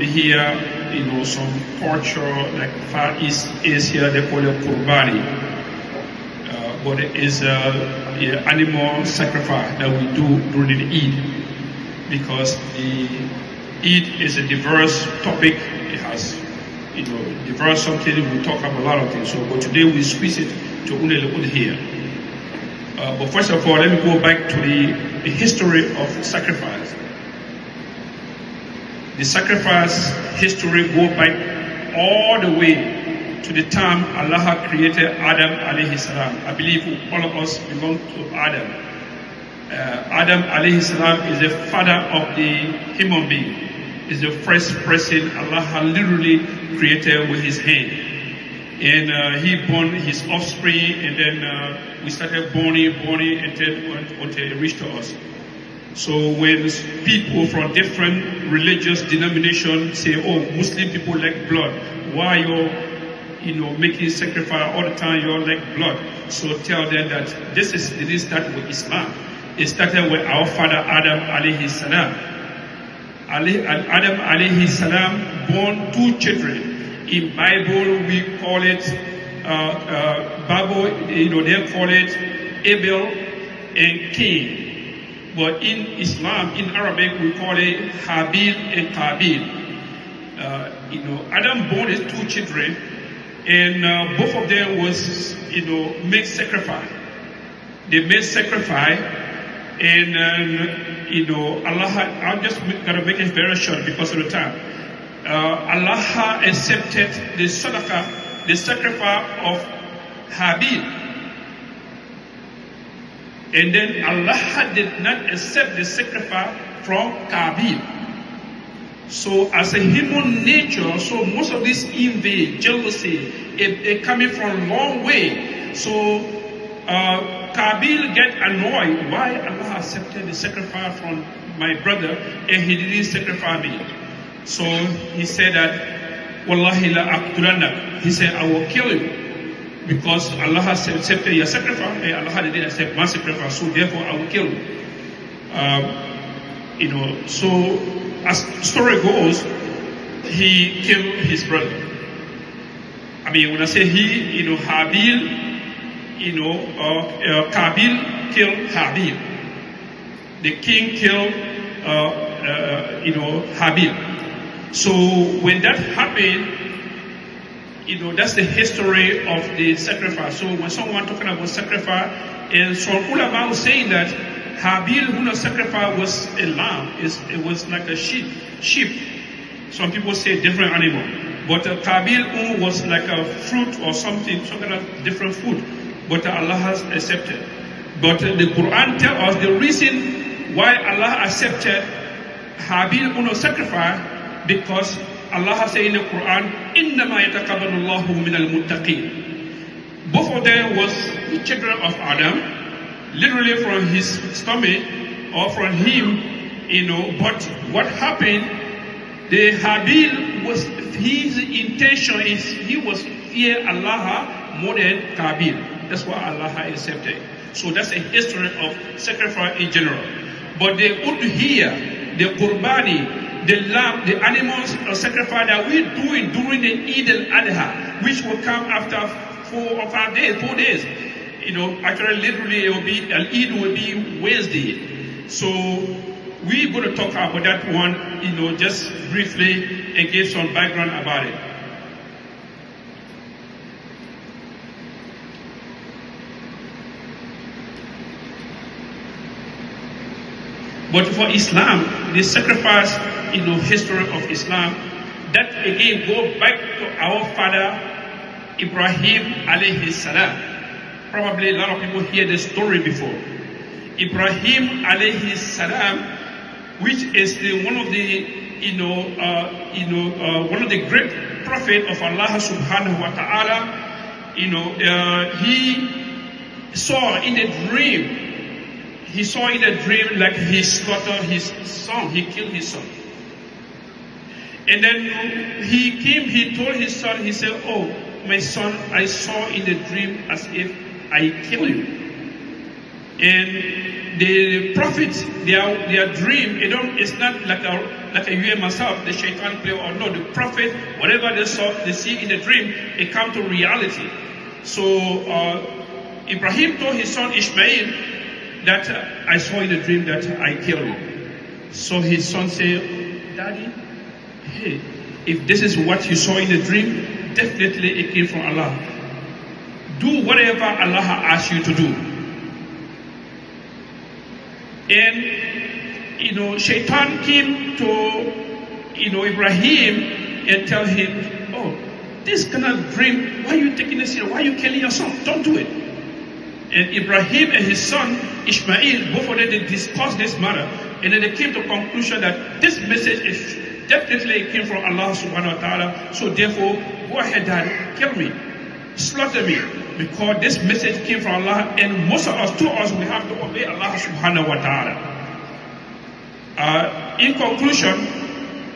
Here, some culture like Far East Asia, they call it Qurbani. But it is animal sacrifice that we do during the Eid. Because the Eid is a diverse topic. It has, diverse something. We talk about a lot of things. But today we squeeze it to only here. But first of all, let me go back to the history of sacrifice. The sacrifice history go back all the way to the time Allah created Adam alayhi salam. I believe all of us belong to Adam. Adam alayhi salam is the father of the human being. Is the first person Allah literally created with his hand. And he born his offspring, and then we started born, and then until it reached to us. So when people from different religious denominations say, oh, Muslim people like blood, why you're making sacrifice all the time, you like blood? So tell them that this didn't start with Islam. It started with our father Adam alayhi salam. Adam alayhi salam born two children. In Bible we call it they call it Abel and Cain. But in Islam, in Arabic, we call it Habil and Qabil. Adam born his two children, and both of them was, made sacrifice. They made sacrifice, and Allah. I'm just gonna make it very short because of the time. Allah accepted the sadaqah, the sacrifice of Habil. And then Allah did not accept the sacrifice from Qabil. So as a human nature, so most of this envy, jealousy, it coming from a long way. So Qabil get annoyed. Why Allah accepted the sacrifice from my brother and he didn't sacrifice me? So he said that, Wallahi la aqtulannak. He said, I will kill you. Because Allah has accepted your sacrifice, and Allah didn't accept my sacrifice, so therefore I will kill you. So as the story goes, he killed his brother. I mean, when I say he, Habil, Qabil killed Habil. The king killed, Habil. So when that happened, that's the history of the sacrifice. So when someone talking about sacrifice, and some ulama was saying that Habil who sacrifice was a lamb, it was like a sheep. Some people say different animal, but Qabil was like a fruit or something, some kind of different food. But Allah has accepted. But the Quran tells us the reason why Allah accepted Habil sacrifice, because Allah has said in the Quran, إِنَّمَا يَتَقَبَّلُ اللَّهُ مِنَ الْمُتَّقِينَ. Both of them was the children of Adam, literally from his stomach or from him, But what happened? The Habil was his intention is he was fear Allah more than Qabil. That's why Allah accepted. So that's a history of sacrifice in general. But the udhiyah, the qurbani, the lamb, the animals sacrifice that we're doing during the Eid al-Adha, which will come after 4 or 5 days, 4 days. Actually, literally, it will be Eid will be Wednesday. So we're going to talk about that one, just briefly and give some background about it. But for Islam, the sacrifice, history of Islam, that again go back to our father Ibrahim alayhi salam. Probably a lot of people hear the story before. Ibrahim alayhi salam, which is one of the great prophet of Allah subhanahu wa ta'ala. He saw in a dream. He saw in a dream like he slaughtered his son, he killed his son. And then he came, he told his son, he said, oh, my son, I saw in the dream as if I kill you. And the prophets, their dream, it's not like you and myself, the shaitan play or no. The prophet, whatever they see in the dream, it come to reality. So Ibrahim told his son Ishmael that I saw in the dream that I killed you. So his son said, Daddy, hey, if this is what you saw in the dream, definitely it came from Allah. Do whatever Allah asks you to do. And Shaitan came to Ibrahim and tell him, oh, this kind of dream, why are you taking this here? Why are you killing your son? Don't do it. And Ibrahim and his son Ishmael, both of them, they discussed this matter, and then they came to the conclusion that this message is definitely came from Allah subhanahu wa ta'ala. So therefore, go ahead and kill me, slaughter me, because this message came from Allah, and most of us, we have to obey Allah subhanahu wa ta'ala. In conclusion,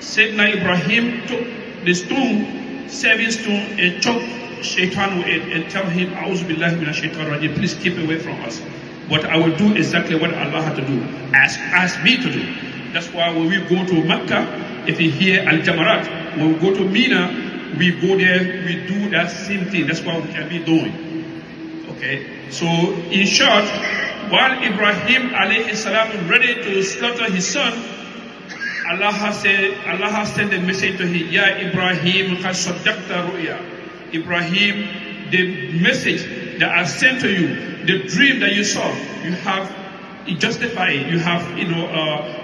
Sayyidina Ibrahim took the stone, 7 stones, and choked Shaitan with it and tell him, A'udhu billahi minash shaitan rajim, please keep away from us. But I will do exactly what Allah had to do, ask me to do. That's why when we go to Mecca, if you hear Al-Jamarat, when we go to Mina, we go there, we do that same thing. That's what we can be doing. Okay? So, in short, while Ibrahim alayhi salam is ready to slaughter his son, Allah has sent a message to him, Ya Ibrahim, qad saddaqta ru'ya. Ibrahim, the message that I sent to you, the dream that you saw, you have justified it, you have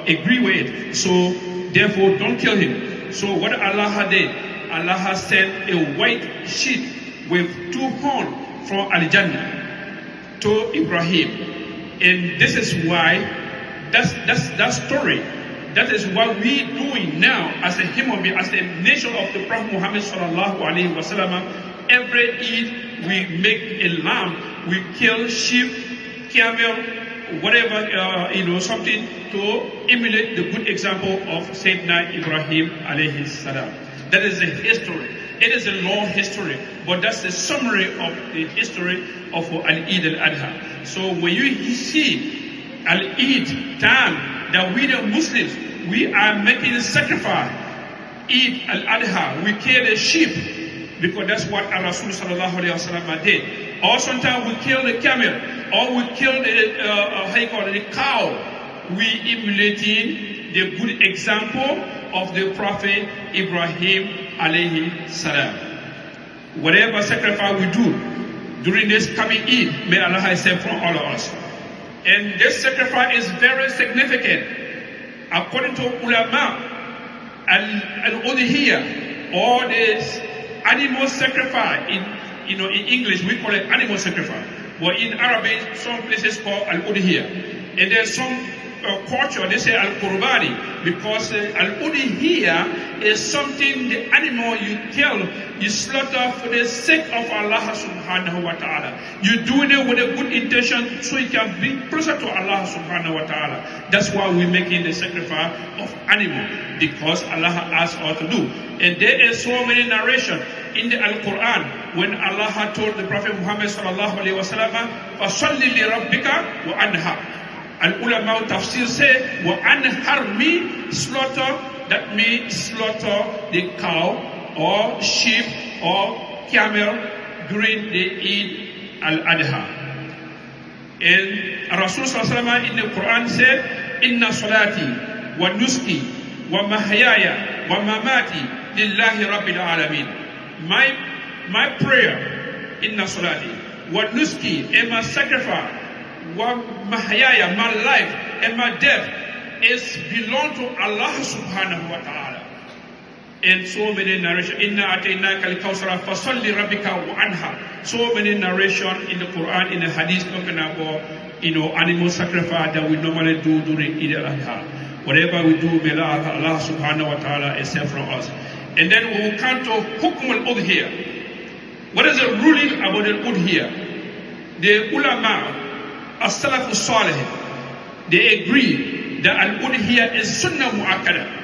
agree with it. So therefore don't kill him. So what Allah did, Allah has sent a white sheep with 2 horns from Al-Jannah to Ibrahim. And this is why that story, that is what we doing now as a human being, as a nation of the Prophet Muhammad sallallahu alaihi wasallam. Every Eid we make a lamb, we kill sheep, camel, whatever something to emulate the good example of Sayyidina Ibrahim alayhi salam. That is a history. It is a long history, but that's the summary of the history of Al-Eid al-Adha. So when you see Al-Eid time, that we the Muslims, we are making a sacrifice. Eid al-Adha, we kill a sheep, because that's what Rasul sallallahu alayhi wa sallam did. Or sometimes we kill the camel, or we kill the cow. We emulating the good example of the Prophet Ibrahim alayhi salam. Whatever sacrifice we do during this coming Eid, may Allah accept from all of us. And this sacrifice is very significant. According to ulama, al-udhiyah, or this animal sacrifice, in English we call it animal sacrifice, but in Arabic some places call al-udhiyah. And there's some culture, they say al-qurbani, because al-udhiyah is something, the animal you kill, you slaughter for the sake of Allah subhanahu wa ta'ala. You're doing it with a good intention so you can be closer to Allah subhanahu wa ta'ala. That's why we're making the sacrifice of animal, because Allah asked us to do. And there is so many narration in the Al-Quran when Allah had told the Prophet Muhammad sallallahu alayhi wa sallam, فَصَلِّ لِرَبِّكَ وَأَنْهَرْ. Al-ulama tafsir say, wa anharmi, slaughter, that means slaughter the cow or sheep or camel during the Eid al-Adha. And Rasul sallallahu alaihi wasallam in the Quran said, Inna salati wa nuski wa mahyaya wa mamati lillahi rabbil alamin. My prayer, inna salati wa nuski, and my sacrifice, Mahayaya, my life and my death is belong to Allah subhanahu wa ta'ala. And so many narration, Inna ataynaka al-kawsara fasalli rabbika wa anha. So many narration in the Quran, in the Hadith, talking about animal sacrifice that we normally do during Eid al-Adha. Whatever we do, may Allah subhanahu wa ta'ala accept from us. And then we will come to Hukm al-Udhiyah. What is the ruling about al-Udhiyah? The ulama, as-Salaf as-Salih, they agree that al-Udhiyah is Sunnah Mu'akkada.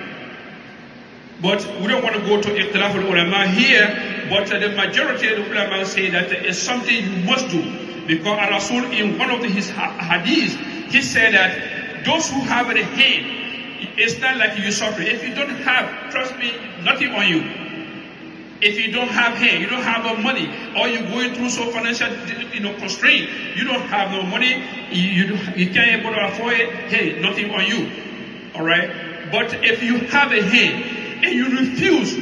But we don't want to go to Ikhtilaf al-Ulama here, but the majority of the ulama say that it's something you must do, Because Rasul, in one of his hadiths, he said that those who have a hand, it's not like you suffer. If you don't have, trust me, nothing on you. If you don't have hand, you don't have no money, or you're going through some financial, constraint, you don't have no money, you can't able to afford it, hey, nothing on you. All right? But if you have a hand and you refuse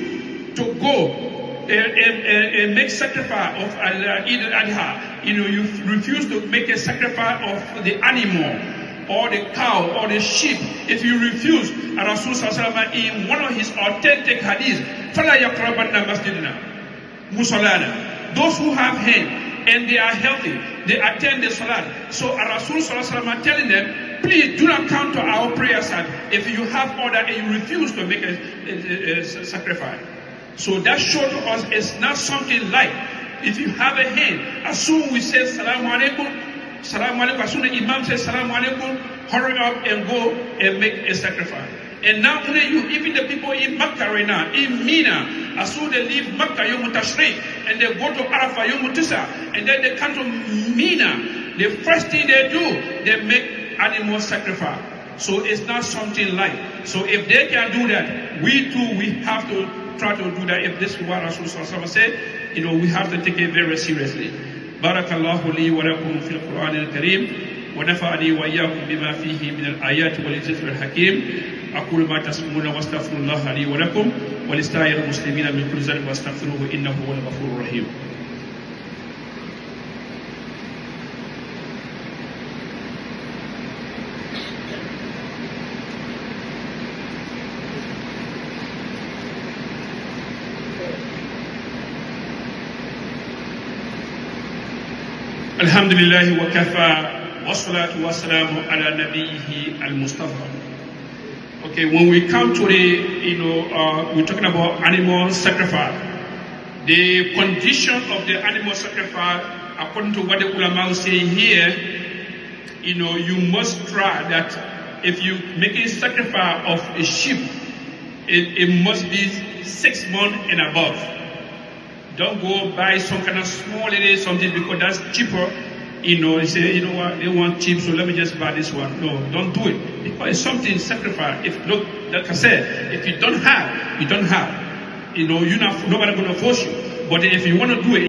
to go and make sacrifice of Eid al-Adha, you refuse to make a sacrifice of the animal, or the cow, or the sheep, if you refuse, Rasul Sallallahu in one of his authentic hadiths, فَلَا يَقْرَبَنَّ مَسْجِدِنَا مُصَلَّانَا. Those who have hand and they are healthy, they attend the salat. So Rasul Sallallahu telling them, please do not come to our prayer side if you have order and you refuse to make a sacrifice. So that shows to us it's not something like, if you have a hand, as soon we say Salaam Alaikum, Salaam alaikum. As soon as Imam says Salaam alaikum, hurry up and go and make a sacrifice. And now even the people in Makkah right now, in Mina, as soon as they leave Makkah Yom Tashriq and they go to Arafah Yom Tisa, and then they come to Mina, the first thing they do, they make animal sacrifice. So it's not something like. So if they can do that, we too, we have to try to do that. If this is what Rasulullah said, we have to take it very seriously. بارك الله لي ولكم في القرآن الكريم ونفعني وإياكم بما فيه من الآيات والذكر الحكيم. أقول ما تسمعون واستغفر الله لي ولكم ولسائر المسلمين من كل ذنب واستغفروه إنه هو الغفور الرحيم. Alhamdulillah wa kafa wa salatu wa salamu ala nabiyhi al-Mustafa. Okay, when we come to we're talking about animal sacrifice. The condition of the animal sacrifice, according to what the ulama say here, you must try that if you make a sacrifice of a sheep, it must be 6 months and above. Don't go buy some kind of small little something because that's cheaper. You say, what, they want cheap, so let me just buy this one. No, don't do it. Because it's something sacrifice. Look, like I said, if you don't have, you don't have. Nobody gonna force you. But if you want to do it,